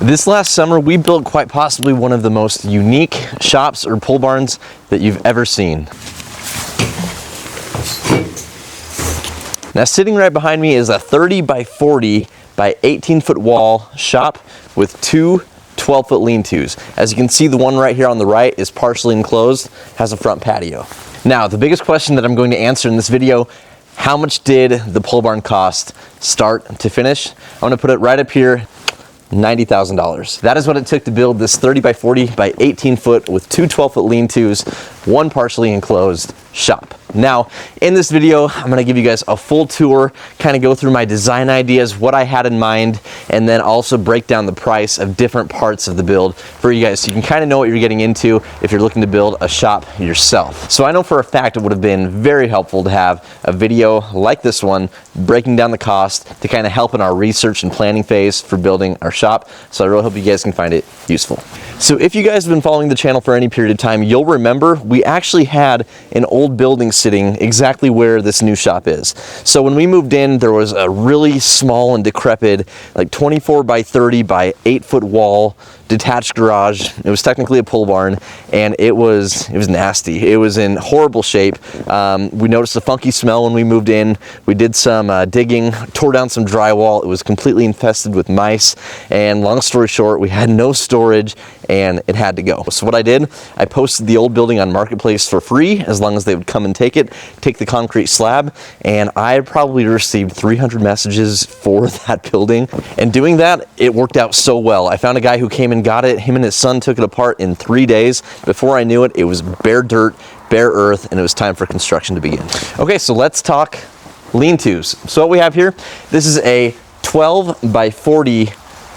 This last summer, we built quite possibly one of the most unique shops or pole barns that you've ever seen. Now, sitting right behind me is a 30 by 40 by 18-foot wall shop with two 12-foot lean-tos. As you can see, the one right here on the right is partially enclosed, has a front patio. Now, the biggest question that I'm going to answer in this video: how much did the pole barn cost start to finish? I'm going to put it right up here. $90,000. That is what it took to build this 30 by 40 by 18 foot with two 12-foot lean-tos, one partially enclosed shop. Now, in this video, I'm gonna give you guys a full tour, kind of go through my design ideas, what I had in mind, and then also break down the price of different parts of the build for you guys so you can kind of know what you're getting into if you're looking to build a shop yourself. So I know for a fact it would have been very helpful to have a video like this one, breaking down the cost to kind of help in our research and planning phase for building our shop. So I really hope you guys can find it useful. So if you guys have been following the channel for any period of time, you'll remember we actually had an old building sitting exactly where this new shop is. So when we moved in, there was a really small and decrepit, like 24 by 30 by 8-foot wall, detached garage. It was technically a pole barn, and it was nasty. It was in horrible shape. We noticed a funky smell when we moved in. We did some digging, tore down some drywall. It was completely infested with mice, and long story short, we had no storage and it had to go. So what I did, I posted the old building on Marketplace for free as long as they would come and take it, take the concrete slab, and I probably received 300 messages for that building. And doing that, it worked out so well. I found a guy who came and got it. Him and his son took it apart in 3 days. Before I knew it, it was bare dirt, bare earth, and it was time for construction to begin. Okay, so let's talk lean-tos. So what we have here, this is a 12 by 40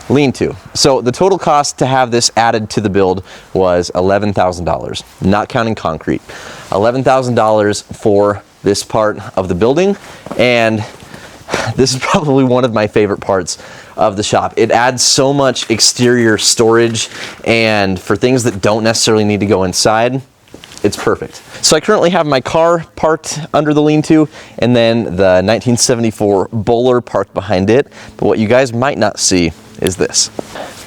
lean-to. So the total cost to have this added to the build was $11,000, not counting concrete. $11,000 for this part of the building, and this is probably one of my favorite parts of the shop. It adds so much exterior storage, and for things that don't necessarily need to go inside, it's perfect. So I currently have my car parked under the lean-to, and then the 1974 Bowler parked behind it. But what you guys might not see is this.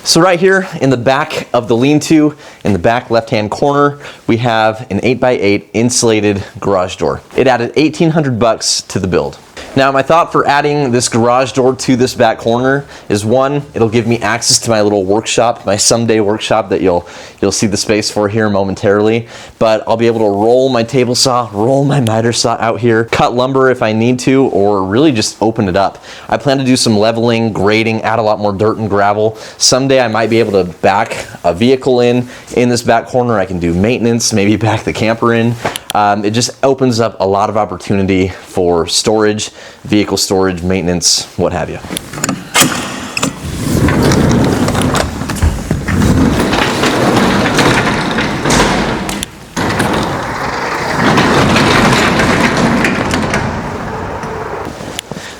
So right here in the back of the lean-to, in the back left-hand corner, we have an 8x8 insulated garage door. It added $1,800 to the build. Now, my thought for adding this garage door to this back corner is, one, it'll give me access to my little workshop, my someday workshop that you'll see the space for here momentarily. But I'll be able to roll my table saw, roll my miter saw out here, cut lumber if I need to, or really just open it up. I plan to do some leveling, grading, add a lot more dirt and gravel. Someday I might be able to back a vehicle in this back corner. I can do maintenance, maybe back the camper in. It just opens up a lot of opportunity for storage, vehicle storage, maintenance, what have you.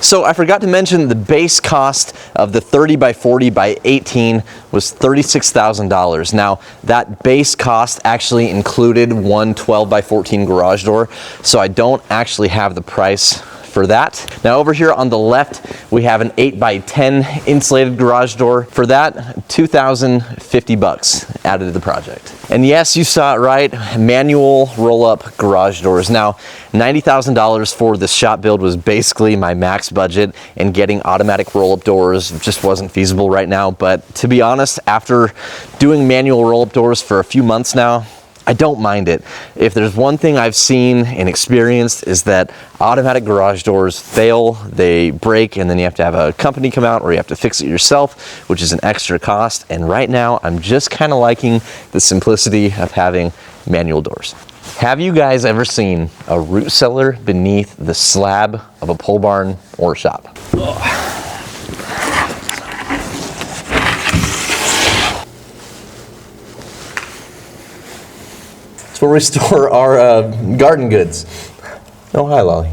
So I forgot to mention the base cost of the 30 by 40 by 18 was $36,000. Now, that base cost actually included one 12 by 14 garage door, so I don't actually have the price for that. Now over here on the left, we have an 8 by 10 insulated garage door. For that, $2,050 added to the project. And yes, you saw it right, manual roll-up garage doors. Now, $90,000 for this shop build was basically my max budget, and getting automatic roll-up doors just wasn't feasible right now. But to be honest, after doing manual roll-up doors for a few months now, I don't mind it. If there's one thing I've seen and experienced, is that automatic garage doors fail, they break, and then you have to have a company come out or you have to fix it yourself, which is an extra cost. And right now, I'm just kind of liking the simplicity of having manual doors. Have you guys ever seen a root cellar beneath the slab of a pole barn or shop? It's where we store our garden goods. Oh, hi, Lolly.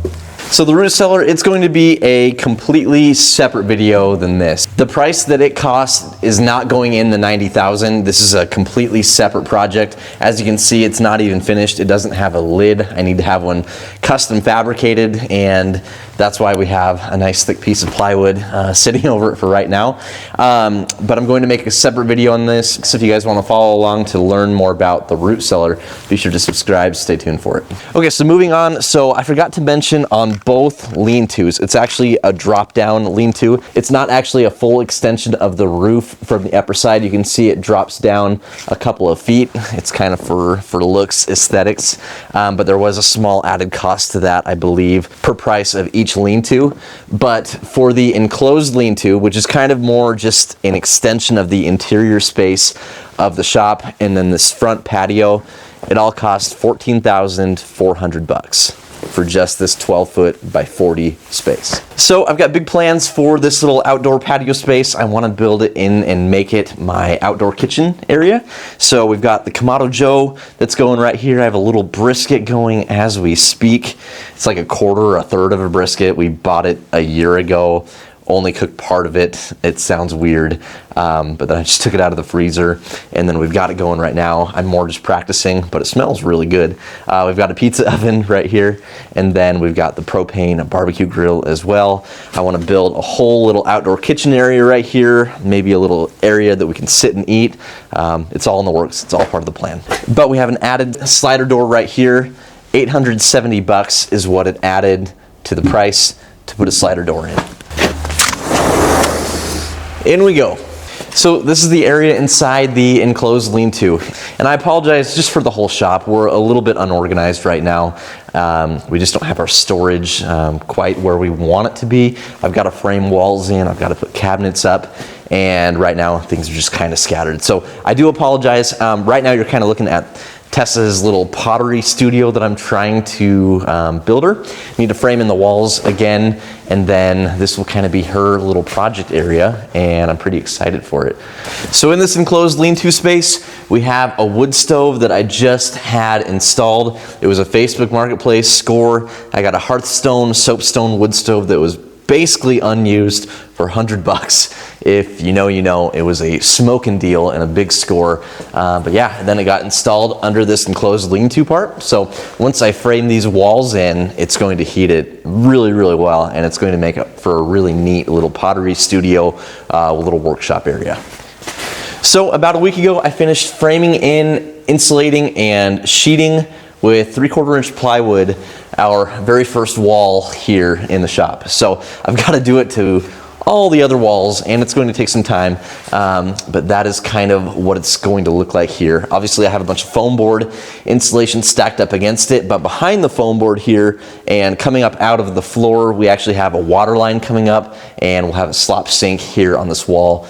So the root cellar, it's going to be a completely separate video than this. The price that it costs is not going in the $90,000. This is a completely separate project. As you can see, it's not even finished. It doesn't have a lid. I need to have one custom fabricated and That's why we have a nice thick piece of plywood sitting over it for right now. But I'm going to make a separate video on this, so if you guys want to follow along to learn more about the root cellar, be sure to subscribe, stay tuned for it. Okay, so moving on, so I forgot to mention on both lean-tos, it's actually a drop-down lean-to. It's not actually a full extension of the roof from the upper side. You can see it drops down a couple of feet. It's kind of for looks, aesthetics, but there was a small added cost to that, I believe, per price of each lean-to. But for the enclosed lean-to, which is kind of more just an extension of the interior space of the shop, and then this front patio, it all cost $14,400 for just this 12-foot by 40 space. So I've got big plans for this little outdoor patio space. I want to build it in and make it my outdoor kitchen area. So we've got the Kamado Joe that's going right here. I have a little brisket going as we speak. It's like a quarter or a third of a brisket. We bought it a year ago. Only cooked part of it. It sounds weird, but then I just took it out of the freezer, and then we've got it going right now. I'm more just practicing, but it smells really good. We've got a pizza oven right here, and then we've got the propane barbecue grill as well. I want to build a whole little outdoor kitchen area right here, maybe a little area that we can sit and eat. It's all in the works. It's all part of the plan. But we have an added slider door right here. $870 is what it added to the price to put a slider door in. In we go. So this is the area inside the enclosed lean-to. And I apologize just for the whole shop. We're a little bit unorganized right now. We just don't have our storage quite where we want it to be. I've got to frame walls in, I've got to put cabinets up, and right now things are just kind of scattered. So I do apologize. Right now you're kind of looking at Tessa's little pottery studio that I'm trying to build her. I need to frame in the walls again, and then this will kind of be her little project area, and I'm pretty excited for it. So in this enclosed lean-to space, we have a wood stove that I just had installed. It was a Facebook Marketplace score. I got a Hearthstone soapstone wood stove that was basically unused for $100. If you know, you know. It was a smoking deal and a big score. But yeah, then it got installed under this enclosed lean-to part. So once I frame these walls in, it's going to heat it really, really well, and it's going to make it for a really neat little pottery studio, little workshop area. So about a week ago, I finished framing in, insulating, and sheeting with 3/4 inch plywood our very first wall here in the shop. So I've got to do it to all the other walls, and it's going to take some time, but that is kind of what it's going to look like here. Obviously I have a bunch of foam board insulation stacked up against it, but behind the foam board here and coming up out of the floor, we actually have a water line coming up, and we'll have a slop sink here on this wall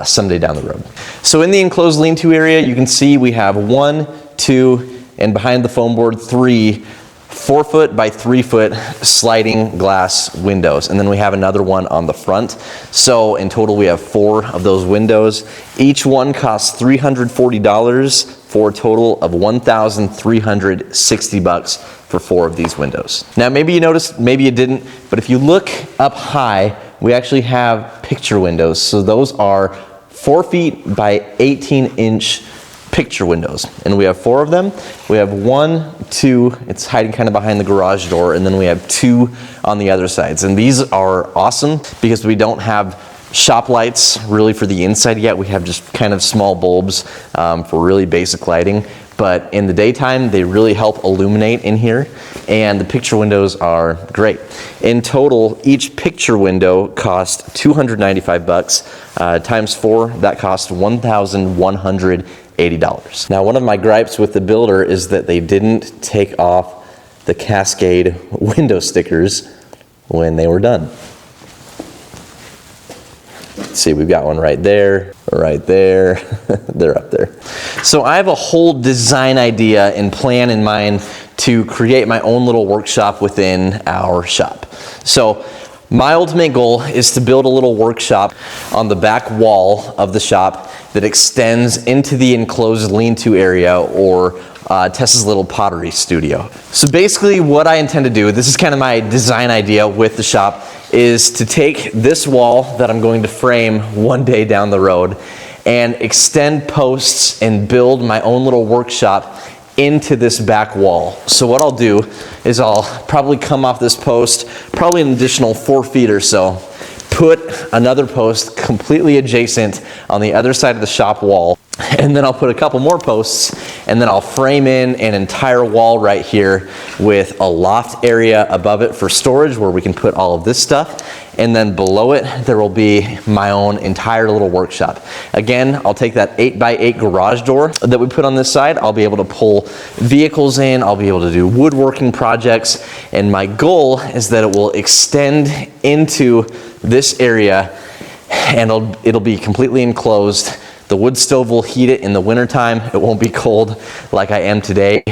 someday down the road. So in the enclosed lean-to area, you can see we have 1, 2, and behind the foam board 3 4-foot by 3-foot sliding glass windows, and then we have another one on the front. So in total we have 4 of those windows. Each one costs $340 for a total of $1,360 for 4 of these windows. Now maybe you noticed, maybe you didn't, but if you look up high, we actually have picture windows. So those are 4 feet by 18-inch picture windows, and we have 4 of them. We have 1, 2, it's hiding kind of behind the garage door, and then we have 2 on the other sides. And these are awesome because we don't have shop lights really for the inside yet. We have just kind of small bulbs for really basic lighting, but in the daytime they really help illuminate in here, and the picture windows are great. In total, each picture window costs $295 times 4. That costs $1,180. Now, one of my gripes with the builder is that they didn't take off the Cascade window stickers when they were done. Let's see, we've got one right there, they're up there. So I have a whole design idea and plan in mind to create my own little workshop within our shop. So my ultimate goal is to build a little workshop on the back wall of the shop that extends into the enclosed lean-to area, or Tessa's little pottery studio. So basically what I intend to do, this is kind of my design idea with the shop, is to take this wall that I'm going to frame one day down the road and extend posts and build my own little workshop into this back wall. So what I'll do is I'll probably come off this post, probably an additional 4 feet or so, put another post completely adjacent on the other side of the shop wall, and then I'll put a couple more posts, and then I'll frame in an entire wall right here with a loft area above it for storage where we can put all of this stuff, and then below it there will be my own entire little workshop. Again, I'll take that 8x8 garage door that we put on this side. I'll be able to pull vehicles in, I'll be able to do woodworking projects, and my goal is that it will extend into this area and it'll be completely enclosed. The wood stove will heat it in the wintertime. It won't be cold like I am today.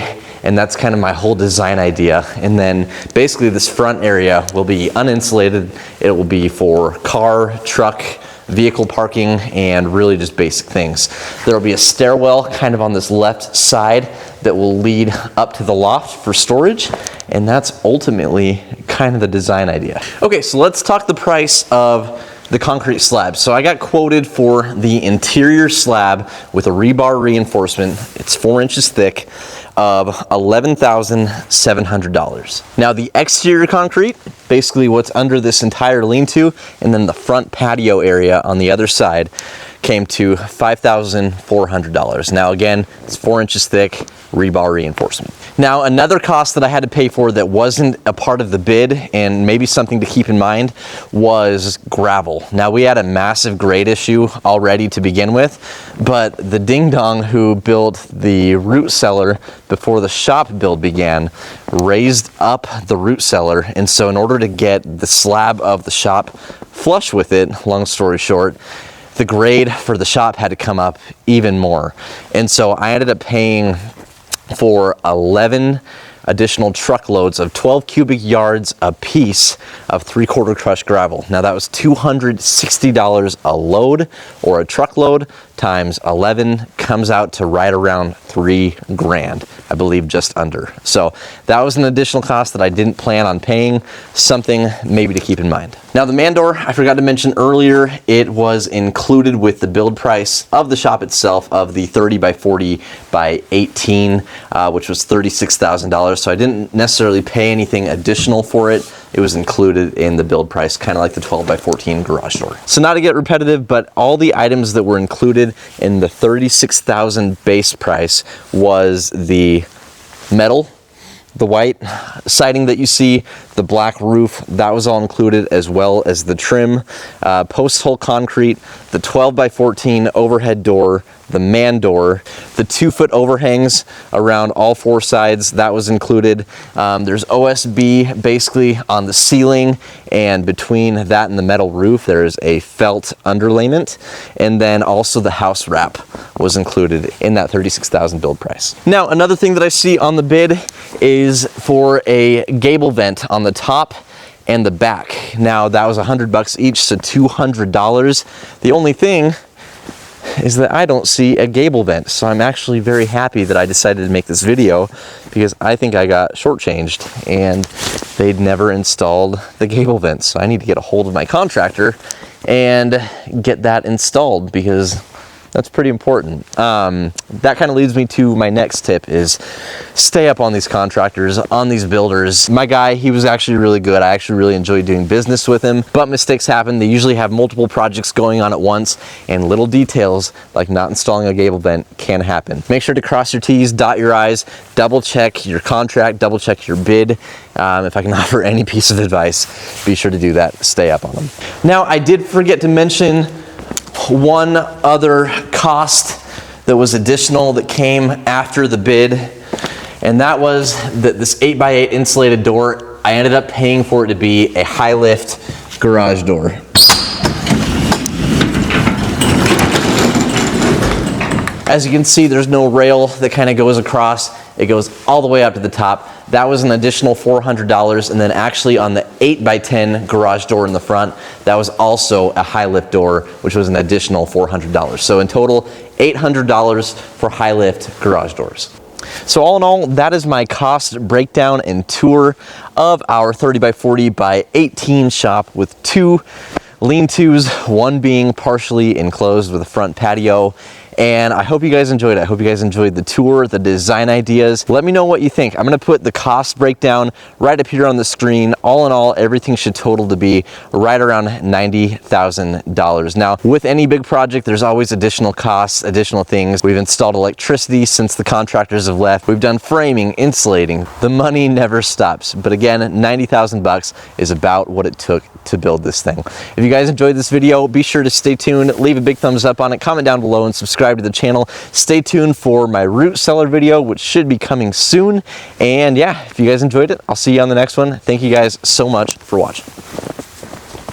And that's kind of my whole design idea. And then basically this front area will be uninsulated. It will be for car, truck, vehicle parking, and really just basic things. There will be a stairwell kind of on this left side that will lead up to the loft for storage. And that's ultimately kind of the design idea. Okay, so let's talk the price of the concrete slab. So I got quoted for the interior slab with a rebar reinforcement. It's 4 inches thick, of $11,700. Now the exterior concrete, basically what's under this entire lean-to, and then the front patio area on the other side, came to $5,400. Now again, it's 4 inches thick, rebar reinforcement. Now another cost that I had to pay for that wasn't a part of the bid, and maybe something to keep in mind, was gravel. Now we had a massive grade issue already to begin with, but the ding-dong who built the root cellar before the shop build began raised up the root cellar, and so in order to get the slab of the shop flush with it, long story short, the grade for the shop had to come up even more. And so I ended up paying for 11 additional truckloads of 12 cubic yards a piece of 3/4 crushed gravel. Now that was $260 a load, or a truckload times 11 comes out to right around $3 grand, I believe, just under. So that was an additional cost that I didn't plan on paying, something maybe to keep in mind. Now the man door, I forgot to mention earlier, it was included with the build price of the shop itself of the 30 by 40 by 18, which was $36,000. So I didn't necessarily pay anything additional for it. It was included in the build price, kind of like the 12 by 14 garage door. So not to get repetitive, but all the items that were included in the $36,000 base price was the metal, the white siding that you see, the black roof, that was all included, as well as the trim, post hole concrete, the 12 by 14 overhead door, the man door, the 2-foot overhangs around all 4 sides, that was included. There's OSB basically on the ceiling, and between that and the metal roof there's a felt underlayment, and then also the house wrap was included in that $36,000 build price. Now another thing that I see on the bid is for a gable vent on the top and the back. Now that was $100 each, so $200. The only thing is that I don't see a gable vent, so I'm actually very happy that I decided to make this video, because I think I got shortchanged and they'd never installed the gable vent. So I need to get a hold of my contractor and get that installed, because that's pretty important. That kind of leads me to my next tip, is stay up on these contractors, on these builders. My guy, he was actually really good. I actually really enjoyed doing business with him, but mistakes happen. They usually have multiple projects going on at once, and little details like not installing a gable vent can happen. Make sure to cross your T's, dot your I's, double check your contract, double check your bid. If I can offer any piece of advice, be sure to do that. Stay up on them. Now, I did forget to mention one other cost that was additional that came after the bid, and that was that this 8x8 insulated door, I ended up paying for it to be a high lift garage door. As you can see, there's no rail that kind of goes across. It goes all the way up to the top. That was an additional $400. And then actually on the 8x10 garage door in the front, that was also a high lift door, which was an additional $400. So in total, $800 for high lift garage doors. So all in all, that is my cost breakdown and tour of our 30 by 40 by 18 shop with 2 lean-tos, one being partially enclosed with a front patio, and I hope you guys enjoyed it. I hope you guys enjoyed the tour, the design ideas. Let me know what you think. I'm gonna put the cost breakdown right up here on the screen. All in all, everything should total to be right around $90,000. Now, with any big project, there's always additional costs, additional things. We've installed electricity since the contractors have left. We've done framing, insulating. The money never stops. But again, 90,000 bucks is about what it took to build this thing. If you guys enjoyed this video, be sure to stay tuned, leave a big thumbs up on it, comment down below, and subscribe to the channel. Stay tuned for my root cellar video, which should be coming soon. And yeah, if you guys enjoyed it, I'll see you on the next one. Thank you guys so much for watching.